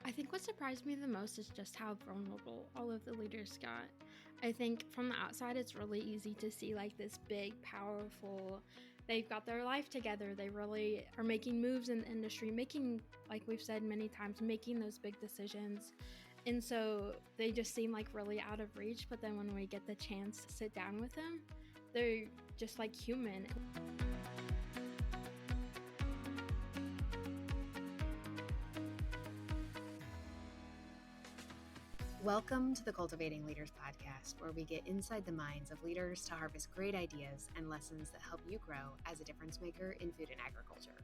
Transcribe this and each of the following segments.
I think what surprised me the most is just how vulnerable all of the leaders got. I think from the outside, it's really easy to see like this big, powerful, they've got their life together. They really are making moves in the industry, making, like we've said many times, making those big decisions. And so they just seem like really out of reach. But then when we get the chance to sit down with them, they're just like human. Welcome to the Cultivating Leaders Podcast, where we get inside the minds of leaders to harvest great ideas and lessons that help you grow as a difference maker in food and agriculture.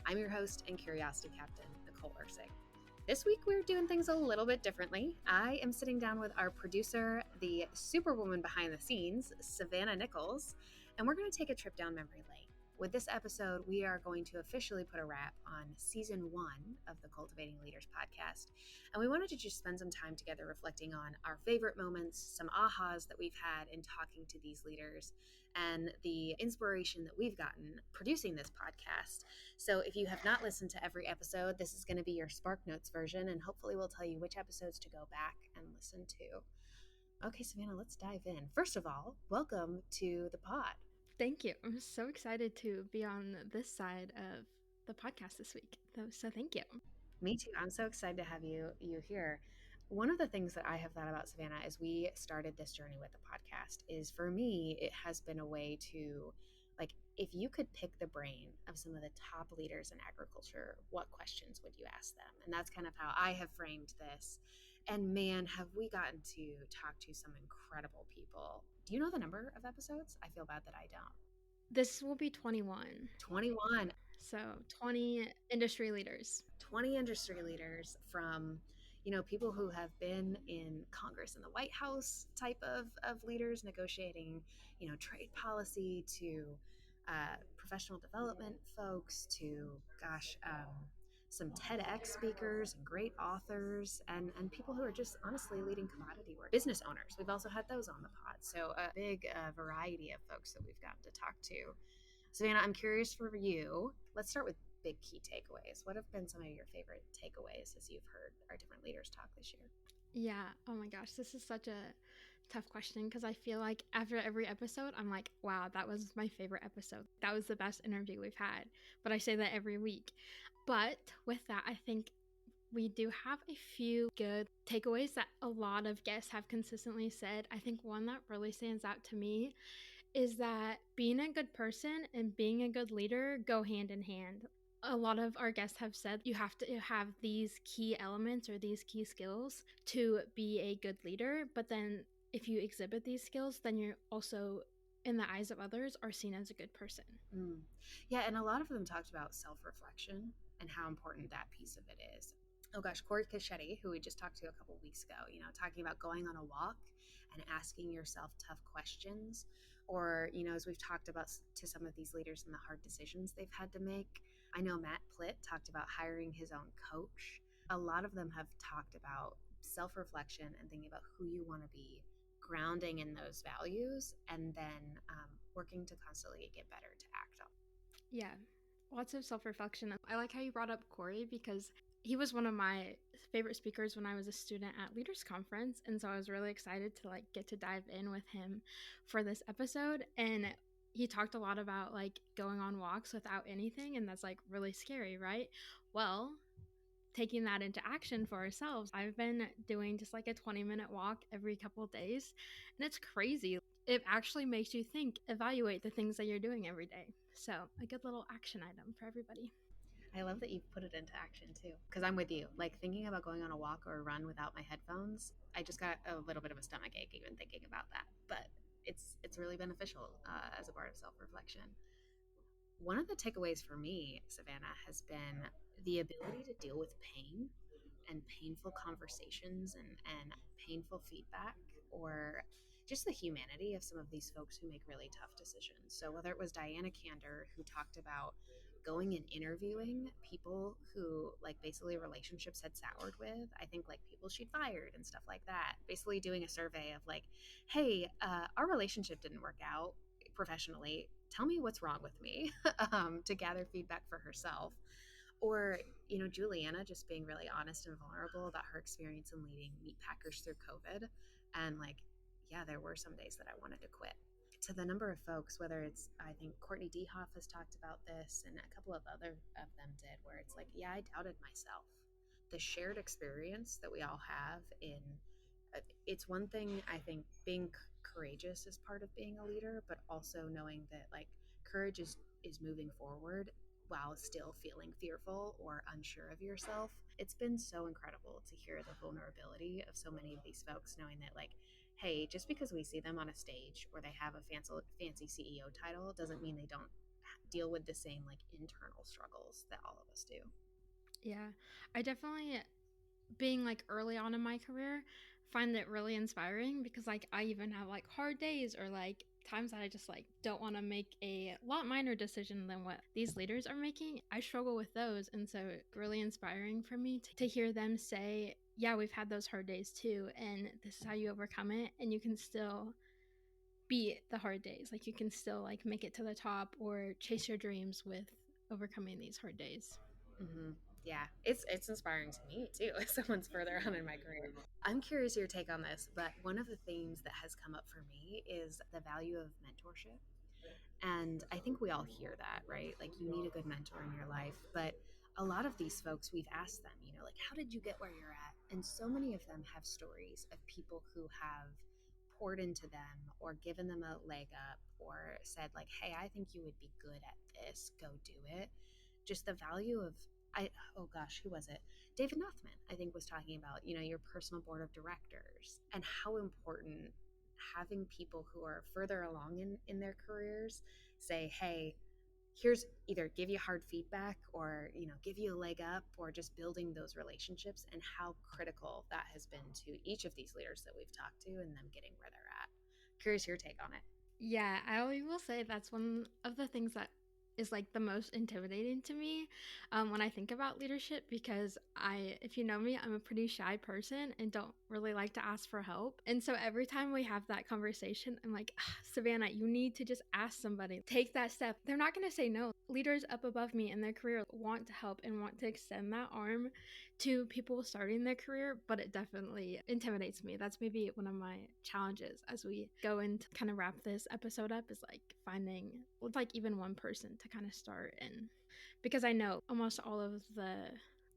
I'm your host and curiosity captain, Nicole. This week, we're doing things a little bit differently. I am sitting down with our producer, the superwoman behind the scenes, Savannah Nichols, and we're going to take a trip down memory lane. With this episode, we are going to officially put a wrap on season 1 of the Cultivating Leaders Podcast. And we wanted to just spend some time together reflecting on our favorite moments, some ahas that we've had in talking to these leaders, and the inspiration that we've gotten producing this podcast. So if you have not listened to every episode, this is going to be your SparkNotes version, and hopefully we'll tell you which episodes to go back and listen to. Okay, Savannah, let's dive in. First of all, welcome to the pod. Thank you. I'm so excited to be on this side of the podcast this week. So thank you. Me too. I'm so excited to have you here. One of the things that I have thought about, Savannah, as we started this journey with the podcast is, for me, it has been a way to, like, if you could pick the brain of some of the top leaders in agriculture, what questions would you ask them? And that's kind of how I have framed this. And man, have we gotten to talk to some incredible people. Do you know the number of episodes? I feel bad that I don't. This will be 21. 21. So 20 industry leaders. 20 industry leaders from, people who have been in Congress and the White House type of leaders negotiating, trade policy, to professional development folks, to, some TEDx speakers and great authors and people who are just honestly leading commodity work. Business owners. We've also had those on the pod. So a big variety of folks that we've gotten to talk to. Savannah, I'm curious for you. Let's start with big key takeaways. What have been some of your favorite takeaways as you've heard our different leaders talk this year? Yeah. Oh my gosh, this is such a tough question because I feel like after every episode, I'm like, wow, that was my favorite episode. That was the best interview we've had. But I say that every week. But with that, I think we do have a few good takeaways that a lot of guests have consistently said. I think one that really stands out to me is that being a good person and being a good leader go hand in hand. A lot of our guests have said you have to have these key elements or these key skills to be a good leader. But then if you exhibit these skills, then you're also, in the eyes of others, are seen as a good person. Yeah, and a lot of them talked about self-reflection and how important that piece of it is. Oh gosh, Corey Cachetti, who we just talked to a couple of weeks ago, talking about going on a walk and asking yourself tough questions. Or, as we've talked about to some of these leaders and the hard decisions they've had to make. I know Matt Plitt talked about hiring his own coach. A lot of them have talked about self-reflection and thinking about who you want to be, grounding in those values, and then working to constantly get better to act on. Yeah, lots of self-reflection. I like how you brought up Corey because he was one of my favorite speakers when I was a student at Leaders Conference. And so I was really excited to get to dive in with him for this episode. And he talked a lot about going on walks without anything. And that's really scary, right? Well, taking that into action for ourselves, I've been doing just a 20-minute walk every couple of days. And it's crazy. It actually makes you think, evaluate the things that you're doing every day. So a good little action item for everybody. I love that you've put it into action too, because I'm with you. Thinking about going on a walk or a run without my headphones, I just got a little bit of a stomach ache even thinking about that. But it's really beneficial as a part of self-reflection. One of the takeaways for me, Savannah, has been the ability to deal with pain and painful conversations and painful feedback, or just the humanity of some of these folks who make really tough decisions. So whether it was Diana Kander, who talked about going and interviewing people who basically relationships had soured with, I think people she'd fired and stuff like that, basically doing a survey of hey, our relationship didn't work out professionally. Tell me what's wrong with me, to gather feedback for herself. Or, Juliana just being really honest and vulnerable about her experience in leading meat packers through COVID. And like, yeah, there were some days that I wanted to quit. To the number of folks, whether it's, I think Courtney Dehoff has talked about this and a couple of other of them did, where it's like, yeah, I doubted myself. The shared experience that we all have it's one thing, I think, being courageous is part of being a leader, but also knowing that like courage is moving forward while still feeling fearful or unsure of yourself. It's been so incredible to hear the vulnerability of so many of these folks, knowing that like, hey, just because we see them on a stage or they have a fancy CEO title doesn't mean they don't deal with the same like internal struggles that all of us do. Yeah, I definitely, being like early on in my career, find it really inspiring because like I even have like hard days or like times that I just like don't want to make a lot minor decision than what these leaders are making. I struggle with those, and so it's really inspiring for me to hear them say, yeah, we've had those hard days too, and this is how you overcome it, and you can still beat the hard days. Like you can still like make it to the top or chase your dreams with overcoming these hard days. Mm-hmm. Yeah, it's inspiring to me too, as someone's further on in my career. I'm curious your take on this, but one of the themes that has come up for me is the value of mentorship. And I think we all hear that, right? Like you need a good mentor in your life. But a lot of these folks, we've asked them, like, how did you get where you're at? And so many of them have stories of people who have poured into them or given them a leg up or said, like, hey, I think you would be good at this. Go do it. Just the value of, oh gosh, who was it? David Nothman, I think, was talking about, your personal board of directors and how important having people who are further along in their careers say, hey, here's either give you hard feedback or, give you a leg up, or just building those relationships, and how critical that has been to each of these leaders that we've talked to and them getting where they're at. Curious your take on it. Yeah, I will say that's one of the things that is like the most intimidating to me when I think about leadership, because if you know me, I'm a pretty shy person and don't really like to ask for help. And so every time we have that conversation, I'm like, Savannah, you need to just ask somebody, take that step. They're not going to say no. Leaders up above me in their career want to help and want to extend that arm to people starting their career, but it definitely intimidates me. That's maybe one of my challenges as we go and kind of wrap this episode up, is like finding like even one person to kind of start in, because I know almost all of the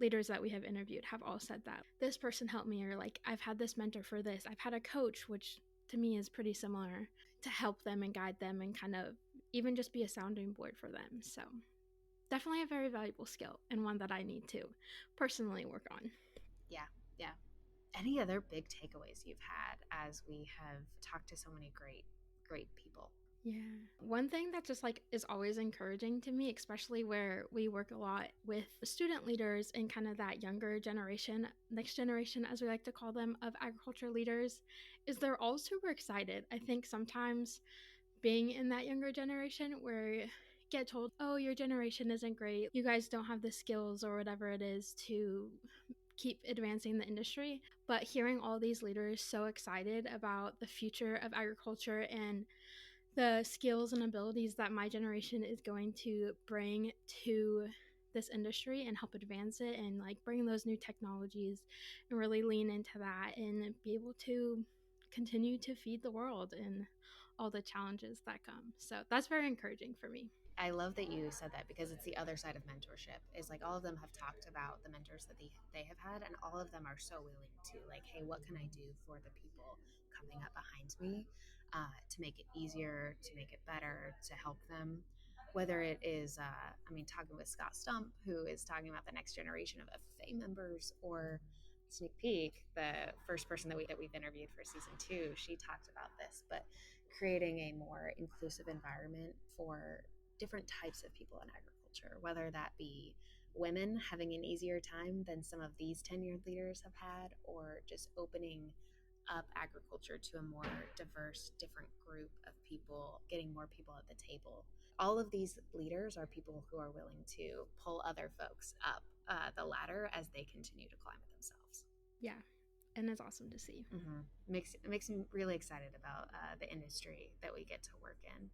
leaders that we have interviewed have all said that this person helped me, or like I've had this mentor for this, I've had a coach, which to me is pretty similar, to help them and guide them and kind of even just be a sounding board for them. So definitely a very valuable skill and one that I need to personally work on. Yeah, yeah. Any other big takeaways you've had as we have talked to so many great people? Yeah. One thing that just like is always encouraging to me, especially where we work a lot with student leaders and kind of that younger generation, next generation, as we like to call them, of agriculture leaders, is they're all super excited. I think sometimes being in that younger generation where you get told, oh, your generation isn't great, you guys don't have the skills or whatever it is to keep advancing the industry. But hearing all these leaders so excited about the future of agriculture and the skills and abilities that my generation is going to bring to this industry and help advance it, and like bring those new technologies and really lean into that and be able to continue to feed the world and all the challenges that come. So that's very encouraging for me. I love that you said that, because it's the other side of mentorship. Is like all of them have talked about the mentors that they have had, and all of them are so willing to like, hey, what can I do for the people coming up behind me to make it easier, to make it better, to help them. Whether it is, talking with Scott Stump, who is talking about the next generation of FFA members, or sneak peek, the first person that we've interviewed for season 2, she talked about this, but creating a more inclusive environment for different types of people in agriculture, whether that be women having an easier time than some of these tenured leaders have had, or just opening up agriculture to a more diverse, different group of people, getting more people at the table. All of these leaders are people who are willing to pull other folks up the ladder as they continue to climb it themselves. Yeah, and it's awesome to see. Mm-hmm. Makes me really excited about the industry that we get to work in.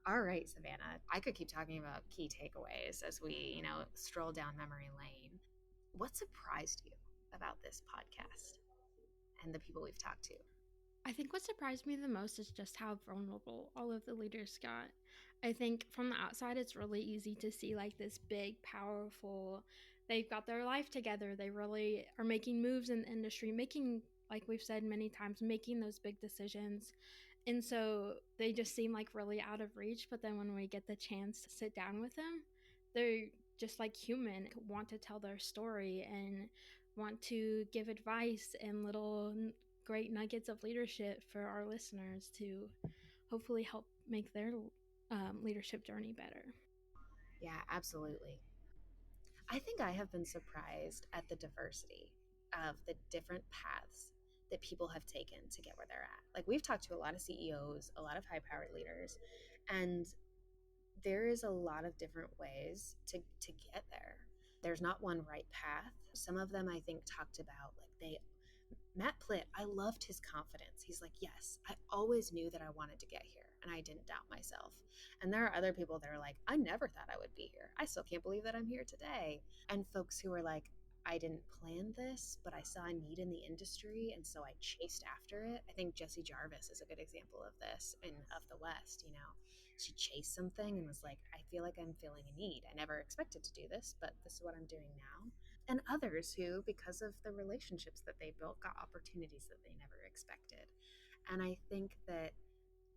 All right, Savannah, I could keep talking about key takeaways as we, stroll down memory lane. What surprised you about this podcast and the people we've talked to? I think what surprised me the most is just how vulnerable all of the leaders got. I think from the outside, it's really easy to see like this big, powerful, they've got their life together. They really are making moves in the industry, making, like we've said many times, making those big decisions. And so they just seem like really out of reach. But then when we get the chance to sit down with them, they're just like human, want to tell their story and want to give advice and little great nuggets of leadership for our listeners to hopefully help make their leadership journey better. Yeah, absolutely. I think I have been surprised at the diversity of the different paths that people have taken to get where they're at. Like, we've talked to a lot of CEOs, a lot of high powered leaders, and there is a lot of different ways to get there. There's not one right path. Some of them I think talked about like they Matt Plitt, I loved his confidence. He's like, yes, I always knew that I wanted to get here and I didn't doubt myself. And there are other people that are like, I never thought I would be here. I still can't believe that I'm here today. And folks who are like, I didn't plan this, but I saw a need in the industry and so I chased after it. I think Jessie Jarvis is a good example of this in Of the West, She chased something and was like, I feel like I'm feeling a need. I never expected to do this, but this is what I'm doing now. And others who, because of the relationships that they built, got opportunities that they never expected. And I think that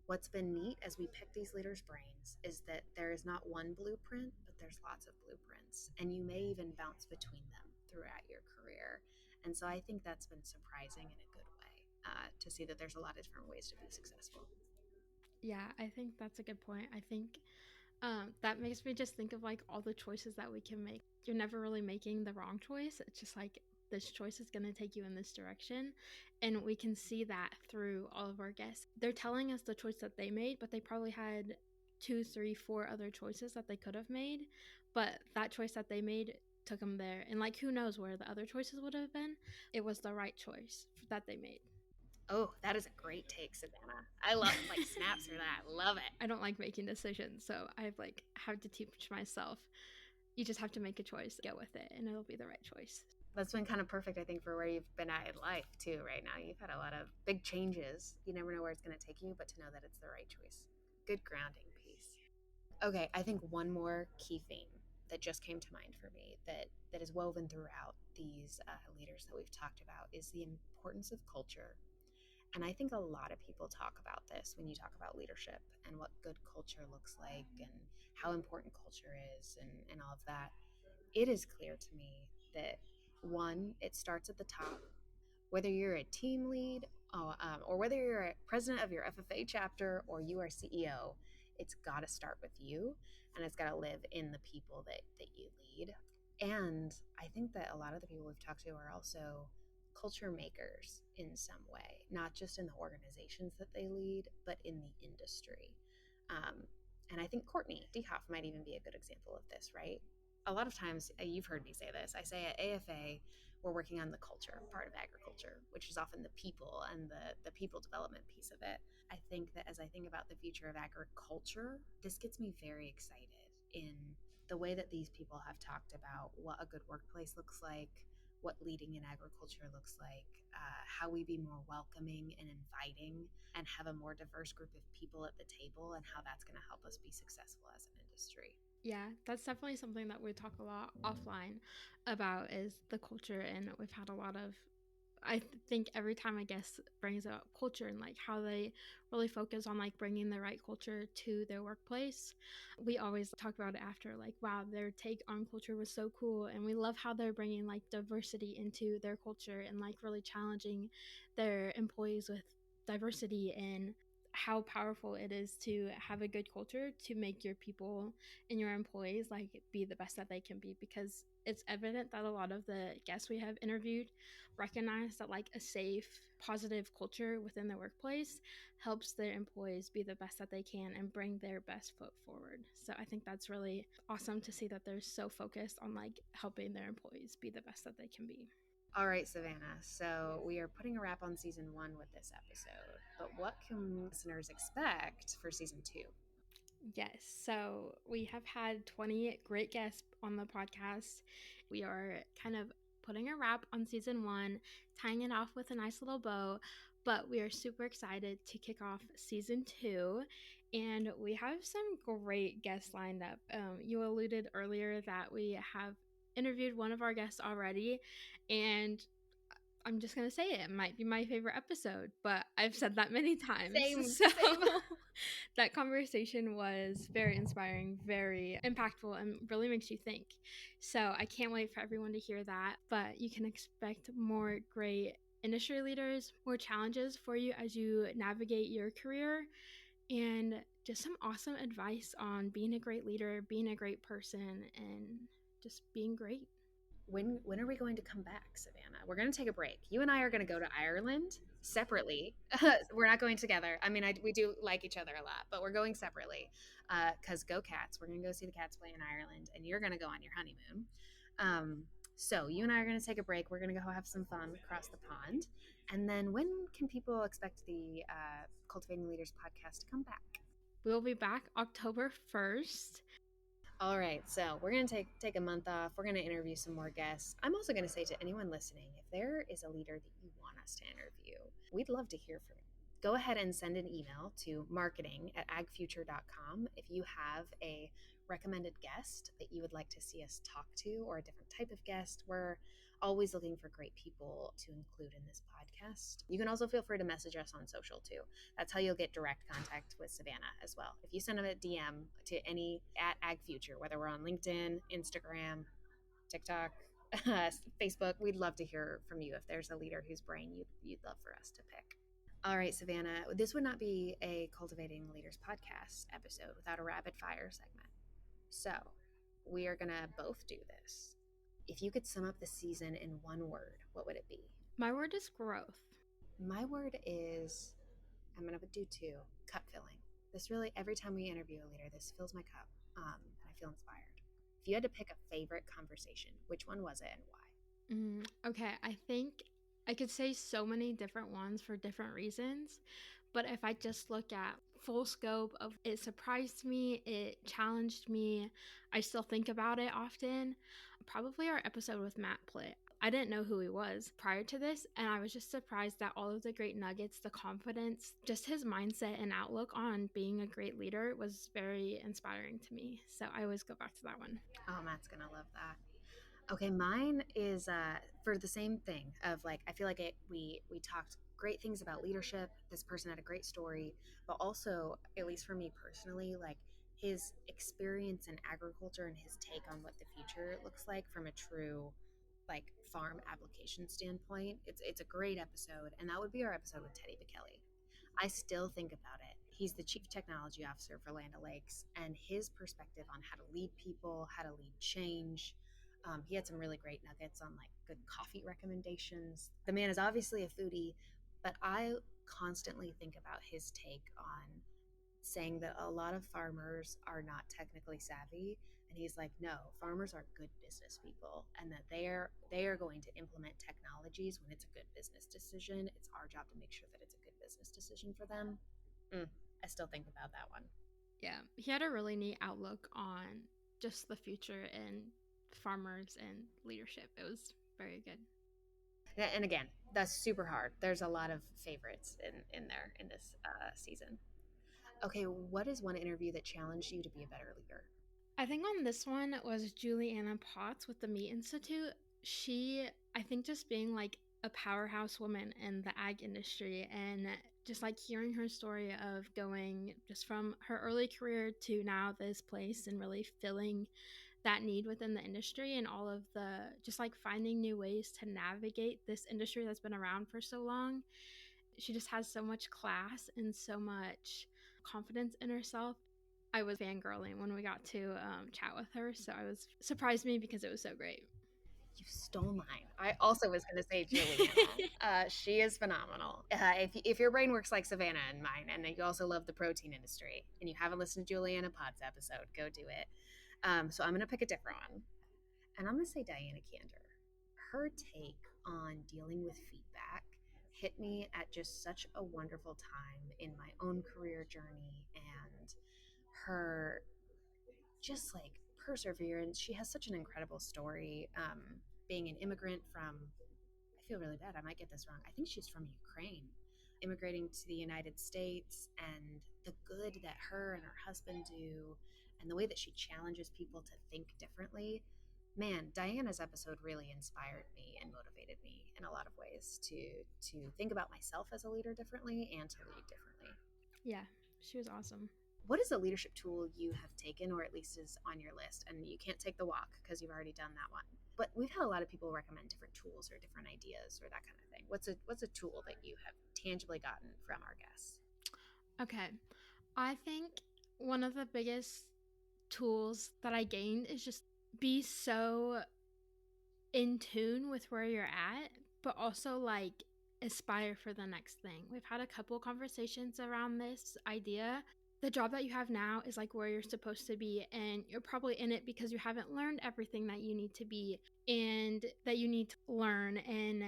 what's been neat as we pick these leaders' brains is that there is not one blueprint, but there's lots of blueprints. And you may even bounce between them throughout your career. And so I think that's been surprising in a good way to see that there's a lot of different ways to be successful. Yeah, I think that's a good point. I think that makes me just think of like all the choices that we can make. You're never really making the wrong choice. It's just like this choice is going to take you in this direction. And we can see that through all of our guests. They're telling us the choice that they made, but they probably had 2, 3, 4 other choices that they could have made. But that choice that they made took them there. And like, who knows where the other choices would have been? It was the right choice that they made. Oh, that is a great take, Savannah. I love like snaps for that. Love it. I don't like making decisions, so I've like had to teach myself. You just have to make a choice, go with it, and it'll be the right choice. That's been kind of perfect, I think, for where you've been at in life too right now. You've had a lot of big changes. You never know where it's going to take you, but to know that it's the right choice. Good grounding piece. Okay, I think one more key theme that just came to mind for me that is woven throughout these leaders that we've talked about is the importance of culture. And I think a lot of people talk about this when you talk about leadership and what good culture looks like and how important culture is and all of that. It is clear to me that one, it starts at the top. Whether you're a team lead or whether you're a president of your FFA chapter or you are CEO, it's got to start with you and it's got to live in the people that you lead. And I think that a lot of the people we've talked to are also culture makers in some way, not just in the organizations that they lead, but in the industry. And I think Courtney DeHoff might even be a good example of this, right? A lot of times, you've heard me say this, I say at AFA, we're working on the culture part of agriculture, which is often the people and the people development piece of it. I think that as I think about the future of agriculture, this gets me very excited in the way that these people have talked about what a good workplace looks like, what leading in agriculture looks like, how we be more welcoming and inviting and have a more diverse group of people at the table, and how that's going to help us be successful as an industry. Yeah, that's definitely something that we talk a lot offline about is the culture. And we've had a lot of, I think every time a guest brings up culture and like how they really focus on like bringing the right culture to their workplace, we always talk about it after like, wow, their take on culture was so cool. And we love how they're bringing like diversity into their culture and like really challenging their employees with diversity and how powerful it is to have a good culture to make your people and your employees like be the best that they can be, because it's evident that a lot of the guests we have interviewed recognize that like a safe, positive culture within the workplace helps their employees be the best that they can and bring their best foot forward. So I think that's really awesome to see that they're so focused on like helping their employees be the best that they can be. All right, Savannah. So we are putting a wrap on season 1 with this episode, but what can listeners expect for season 2? Yes. So we have had 20 great guests on the podcast. We are kind of putting a wrap on season 1, tying it off with a nice little bow. But we are super excited to kick off season 2. And we have some great guests lined up. You alluded earlier that we have interviewed one of our guests already. And I'm just going to say it might be my favorite episode, but I've said that many times. Same. That conversation was very inspiring, very impactful, and really makes you think. So I can't wait for everyone to hear that. But you can expect more great industry leaders, more challenges for you as you navigate your career, and just some awesome advice on being a great leader, being a great person, and just being great. When are we going to come back, Savannah? We're going to take a break. You and I are going to go to Ireland separately. We're not going together. I mean, we do like each other a lot, but we're going separately because go Cats. We're going to go see the Cats play in Ireland, and you're going to go on your honeymoon. So you and I are going to take a break. We're going to go have some fun across the pond. And then when can people expect the Cultivating Leaders podcast to come back? We'll be back October 1st. All right, so we're going to take a month off. We're going to interview some more guests. I'm also going to say to anyone listening, if there is a leader that you want us to interview, we'd love to hear from you. Go ahead and send an email to marketing@agfuture.com if you have a recommended guest that you would like to see us talk to, or a different type of guest. We're always looking for great people to include in this podcast. You can also feel free to message us on social too. That's how you'll get direct contact with Savannah as well. If you send them a DM to any @agfuture, whether we're on LinkedIn, Instagram, TikTok, Facebook, we'd love to hear from you if there's a leader whose brain you'd love for us to pick. All right, Savannah, this would not be a Cultivating Leaders podcast episode without a rapid fire segment. So we are going to both do this. If you could sum up the season in one word, what would it be? My word is growth. My word is, I'm going to do 2, cup filling. This really, every time we interview a leader, this fills my cup, and I feel inspired. If you had to pick a favorite conversation, which one was it and why? Okay, I think I could say so many different ones for different reasons, but if I just look at full scope of it surprised me, it challenged me, I still think about it often, probably our episode with Matt Plitt. I didn't know who he was prior to this, and I was just surprised that all of the great nuggets, the confidence, just his mindset and outlook on being a great leader was very inspiring to me. So I always go back to that one. Oh, Matt's going to love that. Okay, mine is for the same thing of like, I feel like we talked great things about leadership. This person had a great story, but also, at least for me personally, like his experience in agriculture and his take on what the future looks like from a true like farm application standpoint. It's a great episode, and that would be our episode with Teddy McKelly. I still think about it. He's the chief technology officer for Land O'Lakes, and his perspective on how to lead people, how to lead change. He had some really great nuggets on like good coffee recommendations. The man is obviously a foodie, but I constantly think about his take on saying that a lot of farmers are not technically savvy. And he's like, no, farmers are good business people, and that they are going to implement technologies when it's a good business decision. It's our job to make sure that it's a good business decision for them. I still think about that one. Yeah, he had a really neat outlook on just the future and farmers and leadership. It was very good. And again, that's super hard. There's a lot of favorites in there in this season. Okay, what is one interview that challenged you to be a better leader? I think on this one was Juliana Potts with the Meat Institute. She, I think, just being like a powerhouse woman in the ag industry, and just like hearing her story of going just from her early career to now this place and really filling that need within the industry, and all of the just like finding new ways to navigate this industry that's been around for so long. She just has so much class and so much confidence in herself. I was fangirling when we got to chat with her, so I was surprised me because it was so great. You stole mine. I also was going to say Juliana. She is phenomenal. If your brain works like Savannah and mine, and you also love the protein industry, and you haven't listened to Juliana Potts' episode, go do it. So I'm going to pick a different one, and I'm going to say Diana Kander. Her take on dealing with feedback hit me at just such a wonderful time in my own career journey, and her just like perseverance. She has such an incredible story. Being an immigrant from, I feel really bad, I might get this wrong, I think she's from Ukraine, immigrating to the United States, and the good that her and her husband do, and the way that she challenges people to think differently. Man, Diana's episode really inspired me and motivated me in a lot of ways to think about myself as a leader differently and to lead differently. Yeah, she was awesome. What is a leadership tool you have taken, or at least is on your list? And you can't take the walk because you've already done that one. But we've had a lot of people recommend different tools or different ideas or that kind of thing. What's a tool that you have tangibly gotten from our guests? Okay. I think one of the biggest tools that I gained is just be so in tune with where you're at, but also like aspire for the next thing. We've had a couple conversations around this idea. The job that you have now is like where you're supposed to be, and you're probably in it because you haven't learned everything that you need to be and that you need to learn, and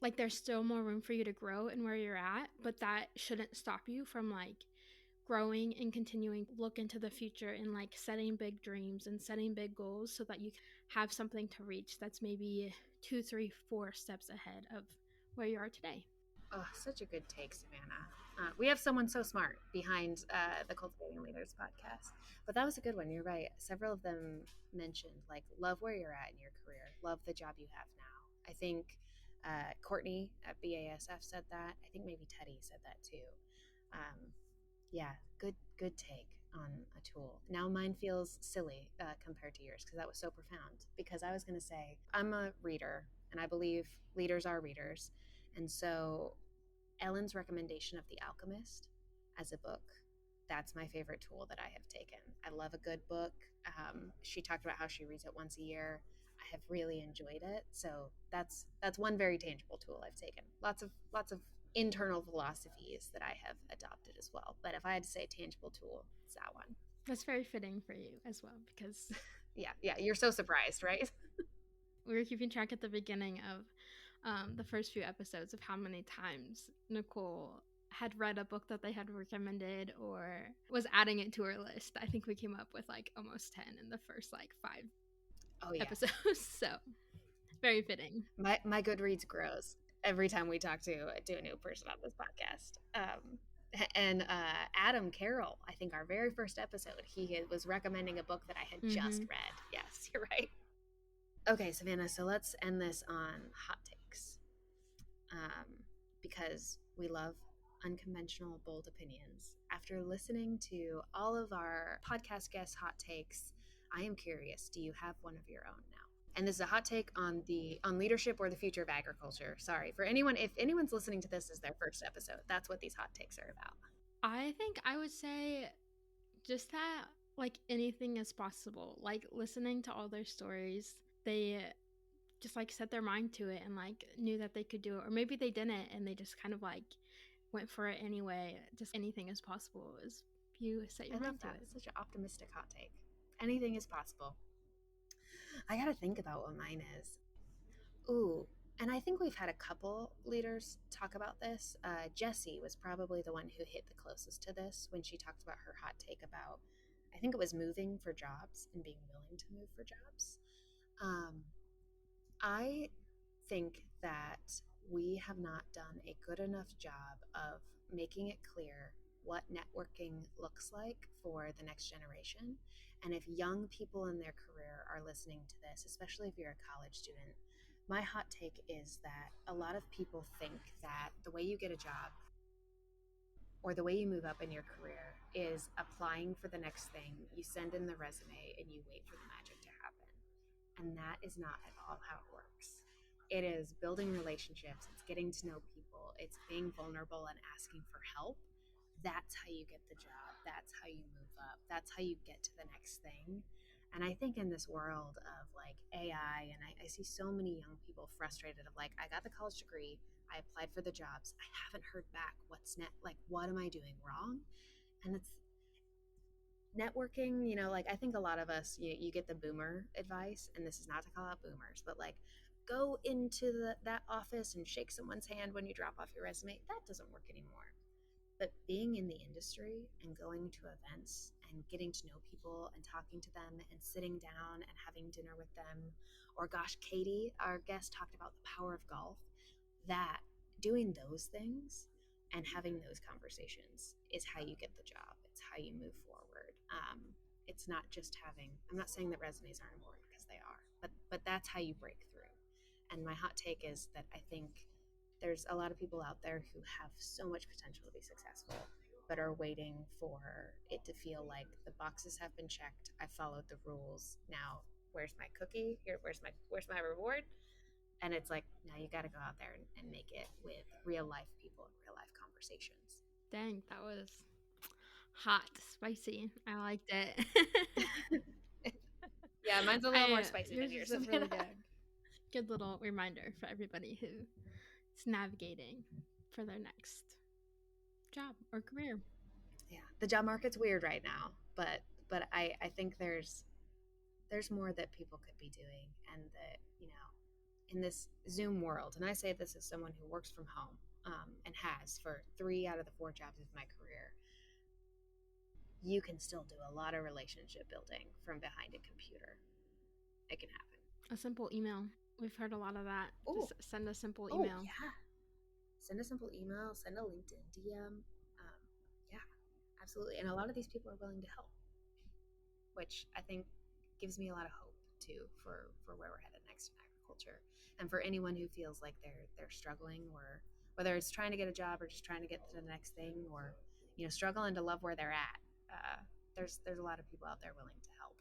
like there's still more room for you to grow in where you're at, but that shouldn't stop you from like growing and continuing to look into the future and like setting big dreams and setting big goals so that you have something to reach that's maybe 2, 3, 4 steps ahead of where you are today. Oh, such a good take, Savannah. We have someone so smart behind the Cultivating Leaders podcast. But that was a good one. You're right. Several of them mentioned, like, love where you're at in your career. Love the job you have now. I think Courtney at BASF said that. I think maybe Teddy said that too. Yeah, good take on a tool. Now mine feels silly compared to yours because that was so profound. Because I was going to say, I'm a reader, and I believe leaders are readers. And so Ellen's recommendation of The Alchemist as a book, that's my favorite tool that I have taken. I love a good book. She talked about how she reads it once a year. I have really enjoyed it. So that's one very tangible tool I've taken. Lots of internal philosophies that I have adopted as well. But if I had to say a tangible tool, it's that one. That's very fitting for you as well, because yeah, you're so surprised, right? we were keeping track at the beginning of the first few episodes of how many times Nicole had read a book that they had recommended or was adding it to her list. I think we came up with like almost 10 in the first like 5 episodes. So very fitting. My Goodreads grows every time we talk to a new person on this podcast. And Adam Carroll, I think our very first episode, he was recommending a book that I had just read. Yes, you're right. Okay, Savannah, so let's end this on hot takes. Because we love unconventional, bold opinions. After listening to all of our podcast guests' hot takes, I am curious, do you have one of your own now? And this is a hot take on leadership or the future of agriculture. Sorry, if anyone's listening to this as their first episode, that's what these hot takes are about. I think I would say just that like anything is possible. Like listening to all their stories, they just like set their mind to it and like knew that they could do it, or maybe they didn't and they just kind of like went for it anyway. Just anything is possible as you set your mind to it. It's such an optimistic hot take. Anything is possible. I gotta think about what mine is. Ooh, and I think we've had a couple leaders talk about this. Jessie was probably the one who hit the closest to this when she talked about her hot take about, I think it was moving for jobs and being willing to move for jobs. I think that we have not done a good enough job of making it clear what networking looks like for the next generation. And if young people in their career are listening to this, especially if you're a college student, my hot take is that a lot of people think that the way you get a job or the way you move up in your career is applying for the next thing. You send in the resume and you wait for the magic to happen. And that is not at all how it works. It is building relationships. It's getting to know people. It's being vulnerable and asking for help. That's how you get the job. That's how you move up. That's how you get to the next thing. And I think in this world of like AI, and I see so many young people frustrated of like, I got the college degree, I applied for the jobs, I haven't heard back. What's next? Like, what am I doing wrong? And it's networking, like I think a lot of us, you get the boomer advice, and this is not to call out boomers, but like go into that office and shake someone's hand when you drop off your resume. That doesn't work anymore. But being in the industry and going to events and getting to know people and talking to them and sitting down and having dinner with them. Or gosh, Katie, our guest, talked about the power of golf. That doing those things and having those conversations is how you get the job. It's how you move forward. It's not just having, I'm not saying that resumes aren't important, because they are, but that's how you break through. And my hot take is that I think there's a lot of people out there who have so much potential to be successful, but are waiting for it to feel like the boxes have been checked. I followed the rules. Now, where's my cookie? Here, where's my reward? And it's like, now you got to go out there and make it with real life people and real life conversations. Dang, that was hot, spicy. I liked it. Yeah, mine's a little more spicy than yours. Yours is really good little reminder for everybody who is navigating for their next job or career. Yeah, the job market's weird right now, but I think there's more that people could be doing, and that, in this Zoom world, and I say this as someone who works from home, and has for 3 out of the 4 jobs of my career, you can still do a lot of relationship building from behind a computer. It can happen. A simple email. We've heard a lot of that. Ooh. Just send a simple email. Oh, yeah. Send a simple email, send a LinkedIn DM. Yeah, absolutely. And a lot of these people are willing to help, which I think gives me a lot of hope too for where we're headed next in agriculture. And for anyone who feels like they're struggling, or whether it's trying to get a job or just trying to get to the next thing, or struggling to love where they're at, there's a lot of people out there willing to help.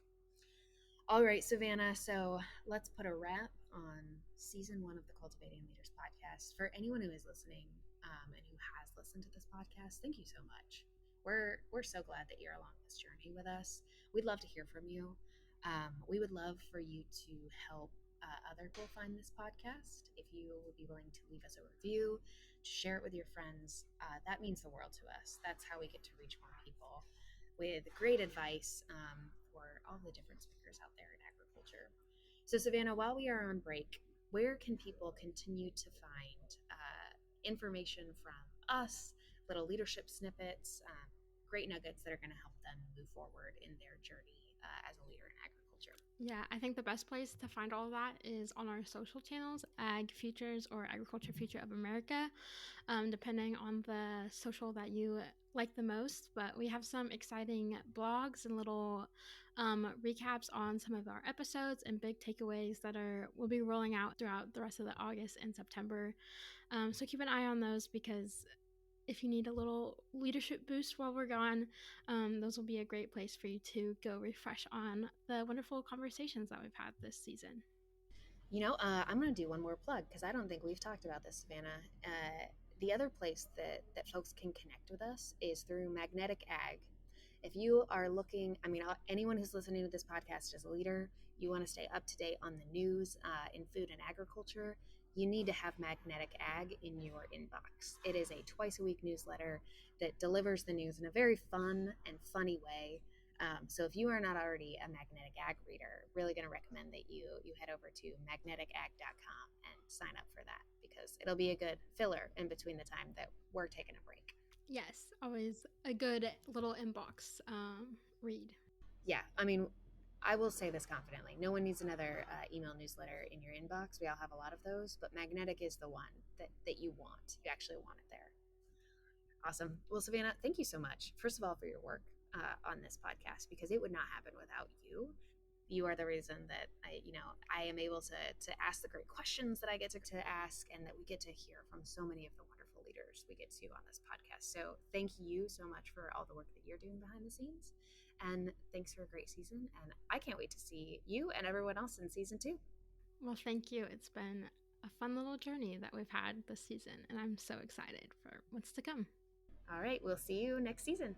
All right, Savannah, so let's put a wrap on season 1 of the Cultivating Leaders podcast. For anyone who is listening, and who has listened to this podcast, thank you so much. We're so glad that you're along this journey with us. We'd love to hear from you. We would love for you to help other people find this podcast. If you would be willing to leave us a review, to share it with your friends, that means the world to us. That's how we get to reach more people with great advice for all the different speakers out there in agriculture. So, Savannah, while we are on break, where can people continue to find information from us, little leadership snippets, great nuggets that are going to help them move forward in their journey as a leader in agriculture? Yeah, I think the best place to find all of that is on our social channels, Ag Futures or Agriculture Future of America, depending on the social that you like the most. But we have some exciting blogs and little recaps on some of our episodes and big takeaways that will be rolling out throughout the rest of the August and September. So keep an eye on those, because if you need a little leadership boost while we're gone, those will be a great place for you to go refresh on the wonderful conversations that we've had this season. I'm going to do one more plug, because I don't think we've talked about this, Savannah. The other place that folks can connect with us is through Magnetic Ag. If you are looking, anyone who's listening to this podcast is a leader, you want to stay up to date on the news in food and agriculture, you need to have Magnetic Ag in your inbox. It is a twice-a-week newsletter that delivers the news in a very fun and funny way. So if you are not already a Magnetic Ag reader, really going to recommend that you head over to magneticag.com and sign up for that, because it'll be a good filler in between the time that we're taking a break. Yes, always a good little inbox read. Yeah, I will say this confidently. No one needs another email newsletter in your inbox. We all have a lot of those, but Magnetic is the one that you want. You actually want it there. Awesome. Well, Savannah, thank you so much, first of all, for your work on this podcast, because it would not happen without you. You are the reason that I am able to ask the great questions that I get to ask, and that we get to hear from so many of the wonderful leaders we get to on this podcast. So thank you so much for all the work that you're doing behind the scenes. And thanks for a great season. And I can't wait to see you and everyone else in season 2. Well, thank you. It's been a fun little journey that we've had this season, and I'm so excited for what's to come. All right. We'll see you next season.